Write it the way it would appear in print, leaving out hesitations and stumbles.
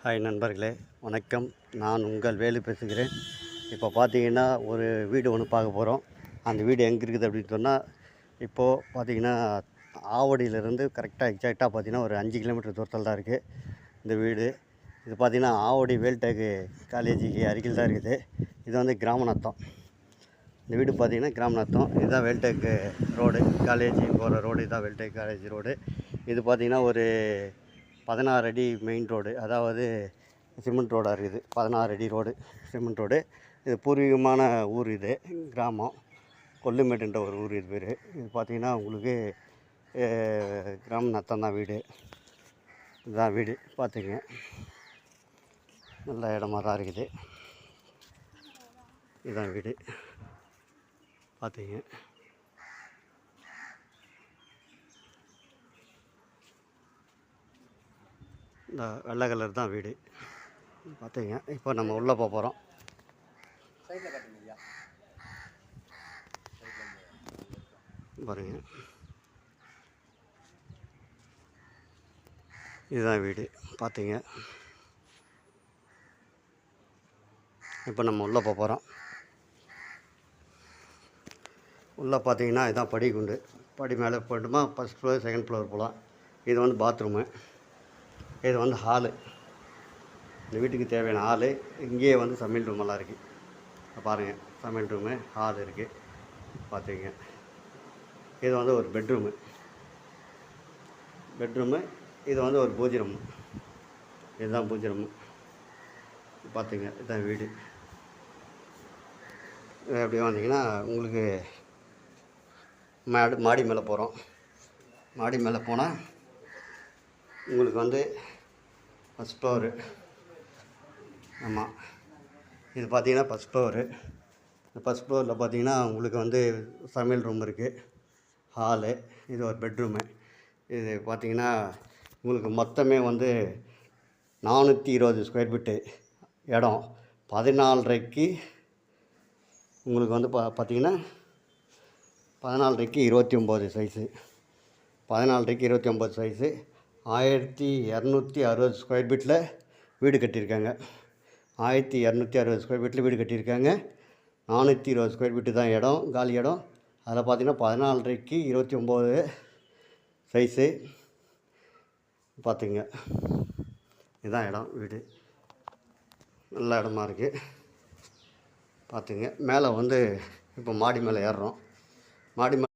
Hi நண்பர்களே, வணக்கம். நான் உங்கள் வேலு பேசுகிறேன். இப்போ பார்த்தீங்கன்னா ஒரு வீடு ஒன்று பார்க்க போகிறோம். அந்த வீடு எங்கே இருக்குது அப்படின்னு சொன்னால், இப்போது பார்த்தீங்கன்னா ஆவடியிலேருந்து கரெக்டாக எக்ஸாக்டாக பார்த்தீங்கன்னா ஒரு 5 கிலோமீட்டர் தூரத்தில் தான் இருக்குது இந்த வீடு. இது பார்த்திங்கன்னா ஆவடி வேல்டெக் காலேஜுக்கு அருகில் தான் இருக்குது. இது வந்து கிராமநத்தம். இந்த வீடு பார்த்திங்கன்னா கிராமநத்தம். இதுதான் வேல்டெக் ரோடு, காலேஜ் போகிற ரோடு. இதுதான் வேல்டெக் காலேஜ் ரோடு. இது பார்த்திங்கன்னா ஒரு 16 அடி மெயின் ரோடு, அதாவது சிமெண்ட் ரோடாக இருக்குது. 16 அடி ரோடு, சிமெண்ட் ரோடு. இது பூர்வீகமான ஊர், இது கிராமம் கொல்லுமேட்டுன்ற ஒரு ஊர். இது பேர். இது பார்த்திங்கன்னா உங்களுக்கு கிராமநத்தம் தான் வீடு. இதுதான் வீடு பார்த்துங்க. நல்ல இடமா தான் இருக்குது. இதுதான் வீடு பார்த்துங்க. இந்த வெள்ளை கலர் தான் வீடு பார்த்துங்க. இப்போ நம்ம உள்ளே போகிறோம். பாருங்க, இதுதான் வீடு பார்த்துங்க. இப்போ நம்ம உள்ளே போகிறோம். உள்ளே பார்த்தீங்கன்னா இதுதான் படிக்குண்டு. படி மேலே போய்ட்டுமா ஃபஸ்ட் ஃப்ளோர், செகண்ட் ஃப்ளோர் போகலாம். இது வந்து பாத்ரூமு, இது வந்து ஹாலு. இந்த வீட்டுக்கு தேவையான ஹாலு. இங்கேயே வந்து சமையல் ரூமெல்லாம் இருக்குது பாருங்கள். சமையல் ரூமு, ஹால் இருக்குது பார்த்துங்க. இது வந்து ஒரு பெட்ரூமு. இது வந்து ஒரு பூஜை ரூமு. இதுதான் பூஜை ரூமு பார்த்துங்க. இதுதான் வீடு. அப்படியே வந்தீங்கன்னா உங்களுக்கு மாடி மேலே போகிறோம். மாடி மேலே போனால் உங்களுக்கு வந்து ஃபஸ்ட் ஃப்ளோரு. ஆமாம், இது பார்த்திங்கன்னா ஃபஸ்ட் ஃப்ளோரு. இந்த ஃபஸ்ட் ஃப்ளோரில் பார்த்திங்கன்னா உங்களுக்கு வந்து சமையல் ரூம் இருக்குது, ஹாலு. இது ஒரு பெட்ரூமு. இது பார்த்திங்கன்னா உங்களுக்கு மொத்தமே வந்து 420 ஸ்கொயர் ஃபீட்டு இடம். 14.5க்கு உங்களுக்கு வந்து பார்த்திங்கன்னா 14.5க்கு 29 சைஸு. 14.5க்கு 29 சைஸு. 1260 ஸ்கொயர் ஃபீட்டில் வீடு கட்டியிருக்காங்க. 1260 ஸ்கொயர் ஃபீட்டில் வீடு கட்டியிருக்காங்க. 420 ஸ்கொயர் ஃபீட்டு தான் இடம், காலி இடம். அதில் பார்த்திங்கன்னா 14.5க்கு 29 சைஸு பார்த்துங்க. இதுதான் இடம், வீடு நல்ல இடமா இருக்குது பார்த்துங்க. மேலே வந்து இப்போ மாடி மேலே ஏறுறோம். மாடி